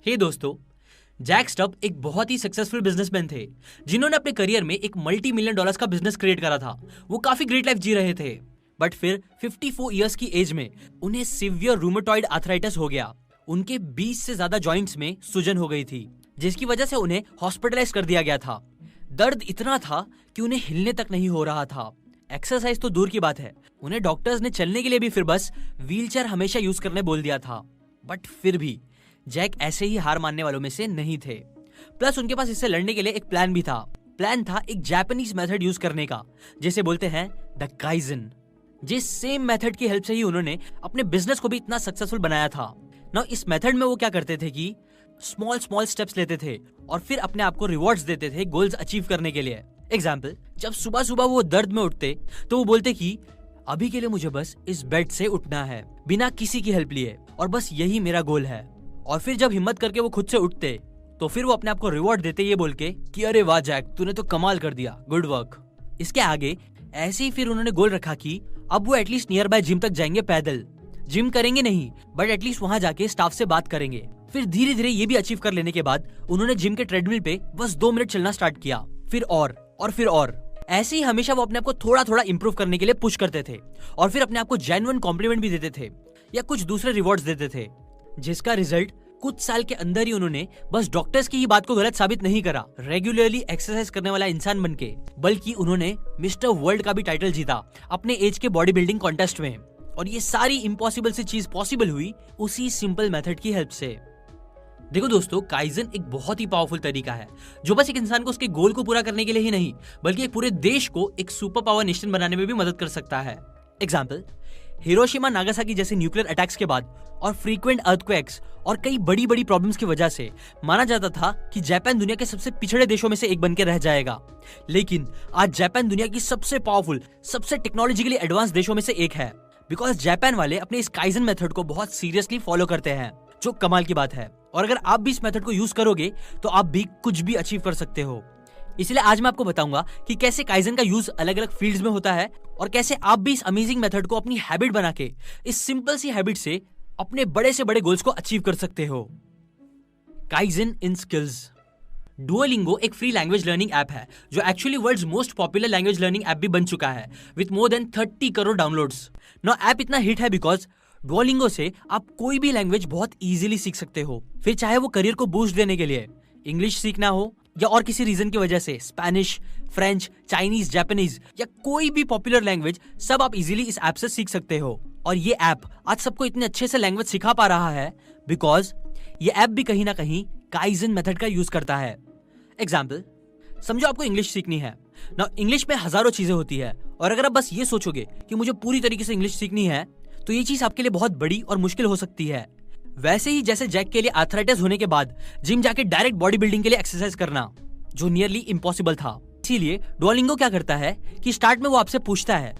हे दोस्तों, Jack stub एक बहुत ही सक्सेसफुल बिजनेसमैन थे जिन्होंने अपने करियर में एक मल्टी मिलियन डॉलर्स का बिजनेस क्रिएट करा था। वो काफी ग्रेट लाइफ जी रहे थे, बट फिर 54 इयर्स की एज में उन्हें सिवियर रूमेटॉइड आर्थराइटिस हो गया। उनके 20 से ज्यादा जॉइंट्स में सूजन हो गई थी, जिसकी वजह से उन्हें हॉस्पिटलाइज कर दिया गया था। दर्द इतना था कि उन्हें हिलने तक नहीं हो रहा था। एक्सरसाइज तो दूर की बात है, उन्हें डॉक्टर्स ने चलने के लिए भी फिर बस व्हीलचेयर हमेशा यूज करने बोल दिया था। बट फिर भी जैक ऐसे ही हार मानने वालों में से नहीं थे। प्लस उनके पास इससे लड़ने के लिए एक प्लान भी था। प्लान था एक जापानीज मेथड यूज करने का, जिसे बोलते हैं द काइजन। जिस सेम मेथड की हेल्प से ही उन्होंने अपने बिजनेस को भी इतना सक्सेसफुल बनाया था। ना इस मेथड में वो क्या करते थे कि स्मॉल स्मॉल स्टेप्स लेते थे और फिर अपने आप को रिवॉर्ड्स देते थे गोल्स अचीव करने के लिए। एग्जाम्पल, जब सुबह सुबह वो दर्द में उठते तो वो बोलते कि अभी के लिए मुझे बस इस बेड से उठना है बिना किसी की हेल्प लिए, और बस यही मेरा गोल है। और फिर जब हिम्मत करके वो खुद से उठते तो फिर वो अपने आप को रिवॉर्ड देते ये बोल के कि अरे वाह जैक, तूने तो कमाल कर दिया, गुड वर्क। इसके आगे ऐसे ही फिर उन्होंने गोल रखा कि अब वो एटलीस्ट नियर बाय जिम तक जाएंगे पैदल। जिम करेंगे नहीं, बट एटलीस्ट वहां जाके स्टाफ से बात करेंगे। फिर धीरे धीरे ये भी अचीव कर लेने के बाद उन्होंने जिम के ट्रेडमिल पे बस 2 मिनट चलना स्टार्ट किया, फिर फिर और ऐसे ही हमेशा वो अपने आप को थोड़ा थोड़ा इंप्रूव करने के लिए पुश करते थे, और फिर अपने आप को जेन्युइन कॉम्प्लीमेंट भी देते थे या कुछ दूसरे रिवॉर्ड्स देते थे, जिसका रिजल्ट कुछ साल के अंदर ही उन्होंने बस डॉक्टर्स की ही बात को गलत साबित नहीं करा रेगुलरली एक्सरसाइज करने वाला इंसान बनके, बल्कि उन्होंने मिस्टर वर्ल्ड का भी टाइटल जीता अपने एज के बॉडी बिल्डिंग कॉन्टेस्ट में। और ये सारी इम्पॉसिबल सी चीज पॉसिबल हुई उसी सिंपल मेथड की हेल्प से। देखो दोस्तों, काइजन एक बहुत ही पावरफुल तरीका है जो बस एक इंसान को उसके गोल को पूरा करने के लिए ही नहीं, बल्कि एक पूरे देश को एक सुपर पावर नेशन बनाने में भी मदद कर सकता है। एग्जाम्पल, हिरोशिमा नागासाकी जैसे न्यूक्लियर अटैक्स के बाद और फ्रीक्वेंट अर्थक्वेक्स और कई बड़ी बड़ी प्रॉब्लम्स की वजह से माना जाता था कि जापान दुनिया के सबसे पिछड़े देशों में से एक बनकर रह जाएगा। लेकिन आज जापान दुनिया की सबसे पावरफुल, सबसे टेक्नोलॉजिकली एडवांस देशों में से एक है, बिकॉज जापान वाले अपने इस काइजन मेथड को बहुत सीरियसली फॉलो करते हैं, जो कमाल की बात है। और अगर आप भी इस मेथड को यूज करोगे तो आप भी कुछ भी अचीव कर सकते हो। इसलिए आज मैं आपको बताऊंगा कि कैसे काइजन का यूज अलग अलग फील्ड्स में होता है और कैसे आप भी इस अमेजिंग मेथड को अपनी हैबिट बना के इस सिंपल सी हैबिट से अपने बड़े से बड़े गोल्स को अचीव कर सकते हो। Kaizen in skills. डुओलिंगो एक फ्री लैंग्वेज लर्निंग ऐप है जो actually world's most popular language learning app भी बन चुका है with more than 30 crore downloads. No app इतना हिट है बिकॉज डुओलिंगो से आप कोई भी लैंग्वेज बहुत इजीली सीख सकते हो। फिर चाहे वो करियर को बूस्ट देने के लिए इंग्लिश सीखना हो या और किसी रीजन की वजह से स्पेनिश, फ्रेंच, चाइनीज, जापानीज या कोई भी पॉपुलर लैंग्वेज, सब आप इजीली इस ऐप से सीख सकते हो। और ये ऐप आज सबको इतने अच्छे से लैंग्वेज सिखा पा रहा है बिकॉज ये ऐप भी कहीं ना कहीं काइजन मेथड का यूज करता है। एग्जाम्पल, समझो आपको इंग्लिश सीखनी है ना। इंग्लिश में हजारों चीजें होती है, और अगर आप बस ये सोचोगे कि मुझे पूरी तरीके से इंग्लिश सीखनी है तो ये चीज आपके लिए बहुत बड़ी और मुश्किल हो सकती है। वैसे ही जैसे जैक के लिए आर्थराइटिस होने के बाद जिम जाके डायरेक्ट बॉडी बिल्डिंग के लिए एक्सरसाइज करना जो नियरली इम्पॉसिबल था। इसीलिए डुओलिंगो क्या करता है कि स्टार्ट में वो आपसे पूछता है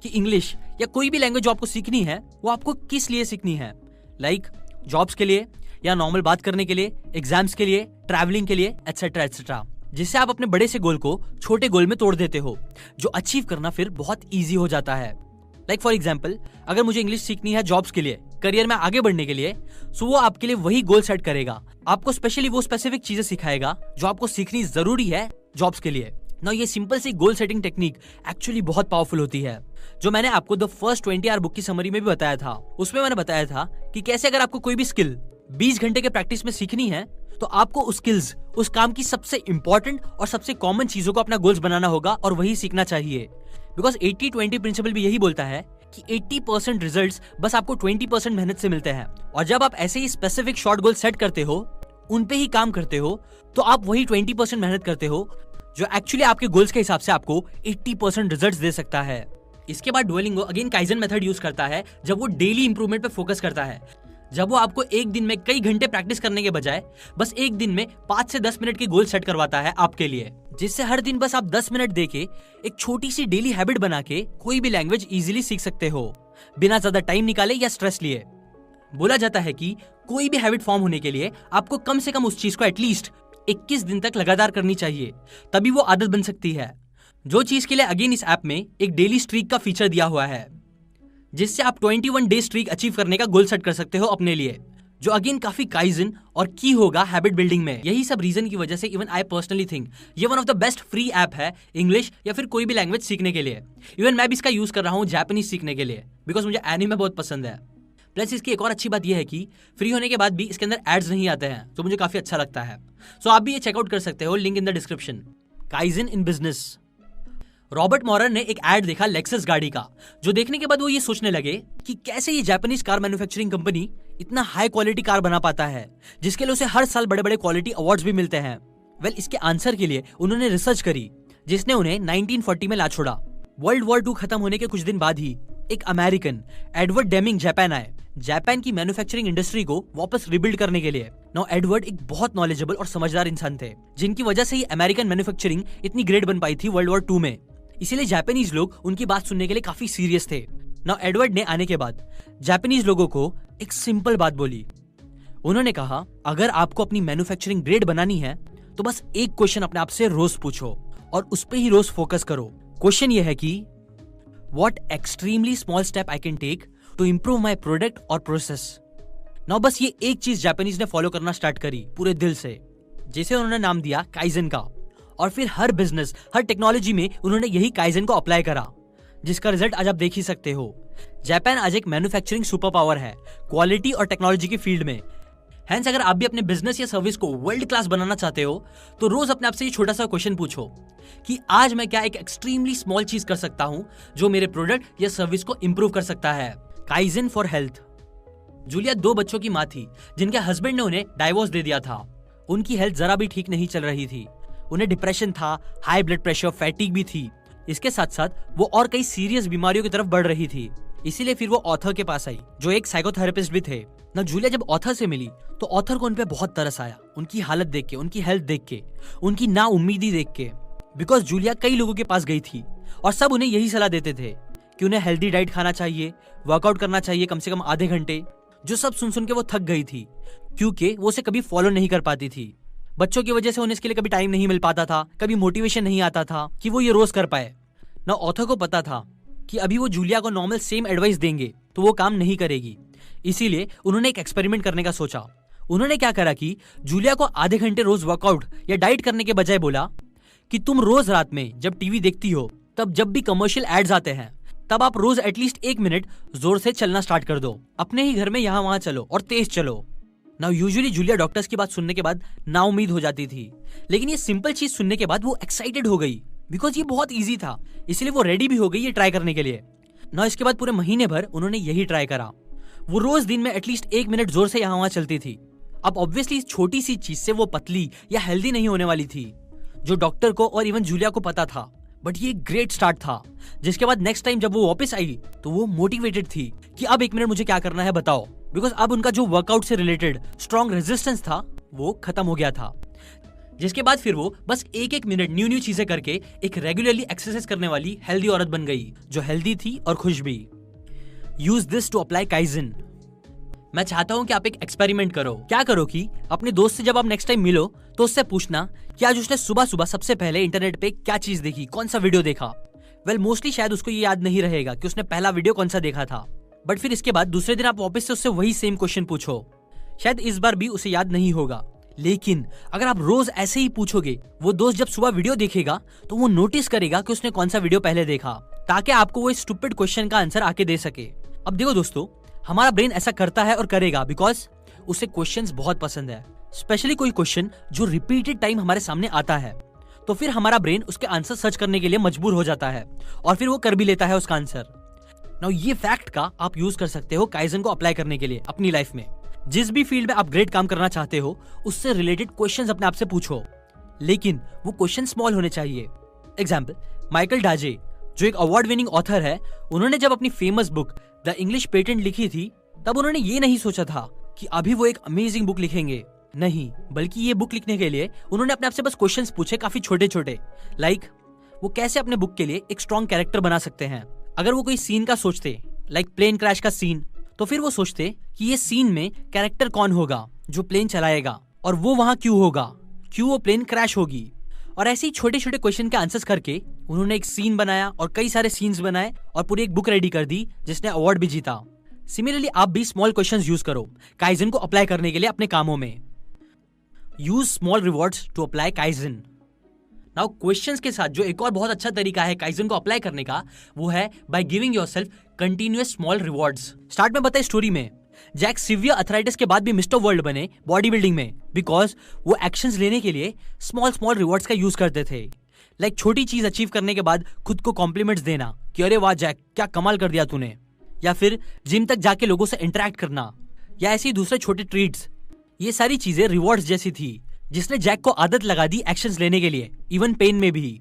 कि इंग्लिश या कोई भी लैंग्वेज जो आपको सीखनी है वो आपको किस लिए सीखनी है, लाइक जॉब्स के लिए या नॉर्मल बात करने के लिए, एग्जाम्स के लिए, ट्रैवलिंग के लिए, एटसेट्रा एटसेट्रा, जिससे आप अपने बड़े से गोल को छोटे गोल में तोड़ देते हो, जो अचीव करना फिर बहुत ईजी हो जाता है। लाइक फॉर एग्जाम्पल, अगर मुझे इंग्लिश सीखनी है जॉब्स के लिए, करियर में आगे बढ़ने के लिए, सो वो आपके लिए वही गोल सेट करेगा। आपको स्पेशली वो स्पेसिफिक चीजें सिखाएगा जो आपको सीखनी जरूरी है जॉब्स के लिए। ना ये सिंपल सी गोल सेटिंग टेक्निक एक्चुअली बहुत पावरफुल होती है, जो मैंने आपको द फर्स्ट 20 आवर बुक की समरी में भी बताया था। उसमें मैंने बताया था कि कैसे अगर आपको कोई भी स्किल 20 घंटे के प्रैक्टिस में सीखनी है तो आपको उस स्किल्स, उस काम की सबसे इंपॉर्टेंट और सबसे कॉमन चीजों को अपना गोल्स बनाना होगा और वही सीखना चाहिए। बिकॉज 80-20 प्रिंसिपल भी यही बोलता है कि 80% रिजल्ट्स बस आपको 20% मेहनत से मिलते हैं। और जब आप ऐसे ही स्पेसिफिक शॉर्ट गोल सेट करते हो, उन पे ही काम करते हो, तो आप वही 20% मेहनत करते हो जो एक्चुअली आपके गोल्स के हिसाब से आपको 80% रिजल्ट्स दे सकता है। इसके बाद Duolingo again kaizen method use करता है जब वो डेली इंप्रूवमेंट पे फोकस करता है। जब वो आपको एक दिन में कई घंटे प्रैक्टिस करने के बजाय बस एक दिन में 5 से 10 मिनट के गोल सेट करवाता है आपके लिए, जिससे हर दिन बस आप 10 मिनट देके एक छोटी सी डेली हैबिट बना के कोई भी लैंग्वेज इजीली सीख सकते हो बिना ज्यादा टाइम निकाले या स्ट्रेस लिए। बोला जाता है कि कोई भी हैबिट फॉर्म होने के लिए आपको कम से कम उस चीज को एटलीस्ट 21 दिन तक लगातार करनी चाहिए, तभी वो आदत बन सकती है। जो चीज के लिए अगेन इस ऐप में एक डेली स्ट्रीक का फीचर दिया हुआ है, जिससे आप 21 डे स्ट्रीक अचीव करने का गोल सेट कर सकते हो अपने लिए। जो अगेन काफी काइजन और की होगा हैबिट बिल्डिंग में। यही सब रीजन की वजह से इवन आई पर्सनली थिंक ये one of the best free app है इंग्लिश या फिर कोई भी लैंग्वेज सीखने के लिए। इवन मैं भी इसका यूज कर रहा हूँ जापानीज सीखने के लिए, बिकॉज मुझे एनीमे बहुत पसंद है। प्लस इसकी एक और अच्छी बात यह है कि फ्री होने के बाद भी इसके अंदर एड्स नहीं आते हैं, तो मुझे काफी अच्छा लगता है। सो आप भी ये चेकआउट कर सकते हो, link in the description. Kaizen in business. Robert Mauryan ने एक ऐड देखा लेक्सस गाड़ी का, जो देखने के बाद वो ये सोचने लगे कि कैसे ये जापानीज कार मैन्युफैक्चरिंग कंपनी इतना हाई क्वालिटी कार बना पाता है, जिसके लिए उसे हर साल बड़े बड़े क्वालिटी अवार्ड्स भी मिलते हैं। वेल, इसके आंसर के लिए उन्होंने रिसर्च करी, जिसने उन्हें 1940 में ला छोड़ा। वर्ल्ड वॉर 2 खत्म होने के कुछ दिन बाद ही एक अमेरिकन एडवर्ड डेमिंग जापान आए, जापान की मैन्युफैक्चरिंग इंडस्ट्री को वापस रिबिल्ड करने के लिए। नाउ एडवर्ड एक बहुत नॉलेजेबल और समझदार इंसान थे, जिनकी वजह से ही अमेरिकन मैन्युफैक्चरिंग इतनी ग्रेट बन पाई थी वर्ल्ड वॉर 2 में। इसीलिए जापानीज लोग उनकी बात सुनने के लिए काफी सीरियस थे। नाउ एडवर्ड ने आने के बाद जापानीज लोगों को एक सिंपल बात बोली। उन्होंने कहा, अगर आपको अपनी मैन्युफैक्चरिंग ग्रेट बनानी है तो बस एक क्वेश्चन अपने आप से रोज पूछो और उस पे ही रोज फोकस करो। क्वेश्चन ये है कि what extremely small step I can take to improve my product और प्रोसेस। नाउ बस ये एक चीज जापानीज ने फॉलो करना स्टार्ट करी पूरे दिल से, जिसे उन्होंने नाम दिया काइजन का। और फिर हर बिजनेस, हर टेक्नोलॉजी में उन्होंने यही काइजन को अप्लाई करा, जिसका रिजल्ट आज आप देख ही सकते हो। जापान आज एक मैन्युफैक्चरिंग सुपर पावर है क्वालिटी और टेक्नोलॉजी की फील्ड में। हेंस अगर आप भी अपने बिजनेस या सर्विस को वर्ल्ड क्लास बनाना चाहते हो तो रोज अपने आप से ये छोटा सा क्वेश्चन पूछो कि आज मैं क्या एक एक्सट्रीमली स्मॉल चीज कर सकता हूं जो मेरे प्रोडक्ट या सर्विस को इंप्रूव कर सकता है। Kaizen for health. जूलिया 2 बच्चों की माँ थी, जिनके हस्बैंड ने उन्हें डाइवोर्स दे दिया था। उनकी हेल्थ जरा भी ठीक नहीं चल रही थी। उन्हें डिप्रेशन था, हाई ब्लड प्रेशर, फैटिग भी थी। इसके साथ साथ वो और कई सीरियस बीमारियों की तरफ बढ़ रही थी। इसीलिए फिर वो ऑथर के पास आई, जो एक साइकोथेरेपिस्ट भी थे। ना जूलिया जब ऑथर से मिली तो ऑथर को उन पे बहुत तरस आया, उनकी हालत देख के, उनकी हेल्थ देख के, उनकी ना उम्मीदी देख के। बिकॉज जूलिया कई लोगों के पास गई थी और सब उन्हें यही सलाह देते थे कि उन्हें हेल्दी डाइट खाना चाहिए, वर्कआउट करना चाहिए कम से कम आधे घंटे। जो सब सुन सुन के वो थक गई थी, क्योंकि वो उसे कभी फॉलो नहीं कर पाती थी। बच्चों की वजह से उन्हें इसके लिए कभी टाइम नहीं मिल पाता था, कभी मोटिवेशन नहीं आता था कि वो ये रोज कर पाए। ना ऑथर को पता था कि अभी वो जूलिया को नॉर्मल सेम एडवाइस देंगे तो वो काम नहीं करेगी। इसीलिए उन्होंने एक एक्सपेरिमेंट करने का सोचा। उन्होंने क्या करा कि जूलिया को आधे घंटे रोज वर्कआउट या डाइट करने के बजाय बोला कि तुम रोज रात में जब टीवी देखती हो, तब जब भी कमर्शियल एड्स आते हैं, तब आप रोज एटलीस्ट 1 मिनट जोर से चलना स्टार्ट कर दो। अपने ही घर में यहाँ वहां चलो और तेज चलो। नाउ यूजुअली जूलिया डॉक्टर्स की बात सुनने के बाद नाउम्मीद हो जाती थी, लेकिन ये सिंपल चीज सुनने के बाद वो एक्साइटेड हो गई, बिकॉज ये बहुत इजी था। इसलिए वो रेडी भी हो गई ये ट्राई करने के लिए। ना इसके बाद पूरे महीने भर उन्होंने यही ट्राई करा। वो रोज दिन में एटलीस्ट 1 मिनट जोर से यहाँ वहां चलती थी। अब ऑब्वियसली इस छोटी सी चीज से वो पतली या हेल्दी नहीं होने वाली थी, जो डॉक्टर को और इवन जूलिया को पता था। बट ये ग्रेट स्टार्ट था, जिसके बाद नेक्स्ट टाइम जब वो वापस आई तो वो मोटिवेटेड थी कि अब 1 मिनट मुझे क्या करना है बताओ। बिकॉज अब उनका जो वर्कआउट से रिलेटेड स्ट्रॉन्ग रेजिस्टेंस था वो खत्म हो गया था। जिसके बाद फिर वो बस 1-1 मिनट न्यू चीजें करके एक रेगुलरली एक्सरसाइज करने वाली हेल्दी औरत बन गई, जो हेल्दी थी और खुश भी। Use this to apply kaizen. मैं चाहता हूं कि आप एक एक्सपेरिमेंट करो। क्या करो कि अपने दोस्त से जब आप नेक्स्ट टाइम मिलो तो उससे पूछना कि आज उसने सुबह सुबह सबसे पहले इंटरनेट पे क्या चीज देखी, कौन सा वीडियो देखा। वेल, मोस्टली शायद उसको ये याद नहीं रहेगा कि उसने पहला वीडियो कौन सा देखा था। बट फिर इसके बाद दूसरे दिन आप वापस से उससे वही सेम क्वेश्चन पूछो, शायद इस बार भी उसे याद नहीं होगा। लेकिन अगर आप रोज ऐसे ही पूछोगे, वो दोस्त जब सुबह वीडियो देखेगा तो वो नोटिस करेगा कि उसने कौन सा वीडियो पहले देखा, ताकि आपको वो स्टूपिड क्वेश्चन का आंसर आके दे सके। अब देखो दोस्तों, हमारा ब्रेन ऐसा करता है और करेगा बिकॉज उसे क्वेश्चंस बहुत पसंद है, स्पेशली कोई क्वेश्चन जो रिपीटेड टाइम हमारे सामने आता है। तो फिर हमारा ब्रेन उसके आंसर सर्च करने के लिए मजबूर हो जाता है और फिर वो कर भी लेता है उसका आंसर। नाउ ये फैक्ट का आप यूज कर सकते हो काइजन को अप्लाई करने के लिए अपनी लाइफ में। जिस भी फील्ड में आप ग्रेट काम करना चाहते हो, उससे रिलेटेड क्वेश्चंस अपने आप से पूछो, लेकिन वो क्वेश्चन स्मॉल होने चाहिए। एग्जाम्पल, माइकल डाजे, जो एक अवार्ड विनिंग ऑथर है, उन्होंने जब अपनी famous book the English patent लिखी थी, तब उन्होंने ये नहीं सोचा था कि अभी वो एक अमेजिंग बुक लिखेंगे। नहीं, बल्कि ये बुक लिखने के लिए उन्होंने अपने आप से बस क्वेश्चंस पूछे काफी छोटे छोटे, लाइक वो कैसे अपने बुक के लिए एक स्ट्रॉन्ग कैरेक्टर बना सकते हैं। अगर वो कोई सीन का सोचते, लाइक प्लेन क्रैश का सीन, तो फिर वो सोचते कि ये सीन में कैरेक्टर कौन होगा जो प्लेन चलाएगा, और वो वहां क्यों होगा, क्यों वो प्लेन क्रैश होगी। और ऐसे ही छोटे छोटे क्वेश्चन के आंसर्स करके उन्होंने एक सीन बनाया और कई सारे सीन्स बनाए और पूरी एक बुक रेडी कर दी, जिसने अवार्ड भी जीता। सिमिलरली आप भी स्मॉल क्वेश्चंस यूज करो काइजन को अप्लाई करने के लिए अपने कामों में। Use small rewards to apply kaizen. Now questions के साथ जो एक और बहुत अच्छा तरीका है काइजन को अप्लाई करने का, वो है by giving yourself continuous small rewards. Start में बताए स्टोरी में, जैक सीवियर अर्थराइटिस के बाद भी मिस्टर वर्ल्ड बने बॉडी बिल्डिंग में, बिकॉज वो एक्शंस लेने के लिए स्मॉल स्मॉल रिवॉर्ड्स का यूज करते थे। लाइक छोटी चीज अचीव करने के बाद खुद को कॉम्प्लीमेंट्स देना कि अरे वाह जैक, क्या कमाल कर दिया तूने, या फिर जिम तक जाके लोगों से इंटरेक्ट करना, या ऐसे ही दूसरे छोटे ट्रीट्स। ये सारी चीजें रिवॉर्ड्स जैसी थी, जिसने जैक को आदत लगा दी एक्शंस लेने के लिए, इवन पेन में भी।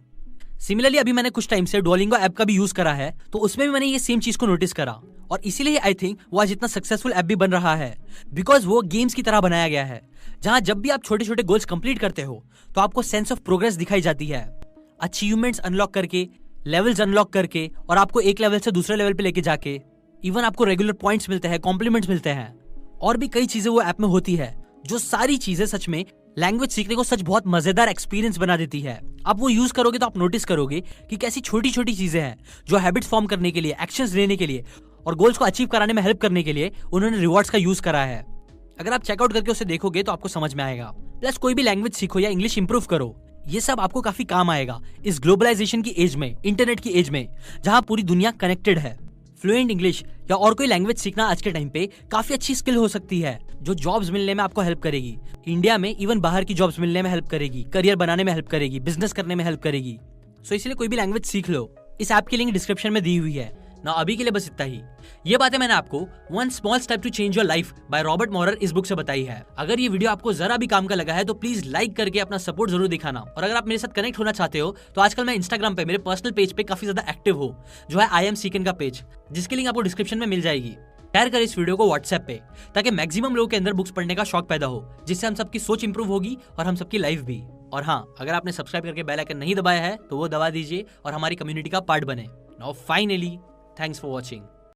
सिमिलरली अभी मैंने कुछ टाइम से डुओलिंगो ऐप का भी यूज करा है, तो उसमें भी मैंने ये सेम चीज को नोटिस करा, और इसीलिए आई थिंक वो आज इतना सक्सेसफुल ऐप भी बन रहा है, बिकॉज वो गेम्स की तरह बनाया गया है, जहां जब भी आप छोटे छोटे गोल्स कंप्लीट करते हो तो आपको सेंस ऑफ प्रोग्रेस दिखाई जाती है, अचीवमेंट्स अनलॉक करके, लेवल्स अनलॉक करके, और आपको एक लेवल से दूसरे लेवल पे लेके जाके, इवन आपको रेगुलर पॉइंट्स मिलते हैं, कॉम्प्लीमेंट्स मिलते हैं, और भी कई चीजें वो ऐप में होती है, जो सारी चीजें सच में लैंग्वेज सीखने को सच बहुत मजेदार एक्सपीरियंस बना देती है। आप वो यूज करोगे तो आप नोटिस करोगे कि कैसी छोटी छोटी चीजें हैं जो हैबिट्स फॉर्म करने के लिए, एक्शंस लेने के लिए और गोल्स को अचीव कराने में हेल्प करने के लिए उन्होंने रिवॉर्ड्स का यूज करा है। अगर आप चेकआउट करके उसे देखोगे तो आपको समझ में आएगा। प्लस कोई भी लैंग्वेज सीखो या इंग्लिश इंप्रूव करो, ये सब आपको काफी काम आएगा इस ग्लोबलाइजेशन की एज में, इंटरनेट की एज में, जहां पूरी दुनिया कनेक्टेड है। फ्लुएंट इंग्लिश या और कोई लैंग्वेज सीखना आज के टाइम पे काफी अच्छी स्किल हो सकती है, जो जॉब्स मिलने में आपको हेल्प करेगी, इंडिया में इवन बाहर की जॉब्स मिलने में हेल्प करेगी, करियर बनाने में हेल्प करेगी, बिजनेस करने में हेल्प करेगी। सो इसलिए कोई भी लैंग्वेज सीख लो। इस ऐप की लिंक डिस्क्रिप्शन में दी हुई है ना। अभी के लिए बस इतना ही। ये बातें मैंने आपको one small step to change your life by Robert Maurer इस बुक से बताई है। अगर ये वीडियो आपको जरा भी काम का लगा है तो प्लीज लाइक करके अपना सपोर्ट जरूर दिखाना। और अगर आप मेरे साथ कनेक्ट होना चाहते हो तो आजकल मैं इंस्टाग्राम पे मेरे पर्सनल पेज पे काफी ज्यादा एक्टिव हूँ, जो है आई एम सीकन का पेज, जिसकी लिंक आपको डिस्क्रिप्शन में मिल जाएगी। शेयर कर इस वीडियो को व्हाट्सएप पे, ताकि मैक्सिमम लोगों के अंदर बुक्स पढ़ने का शौक पैदा हो, जिससे हम सबकी सोच इंप्रूव होगी और हम सबकी लाइफ भी। और हाँ, अगर आपने सब्सक्राइब करके बेल आइकन नहीं दबाया है तो वो दबा दीजिए और हमारी कम्युनिटी का पार्ट बने। Now finally, thanks for watching.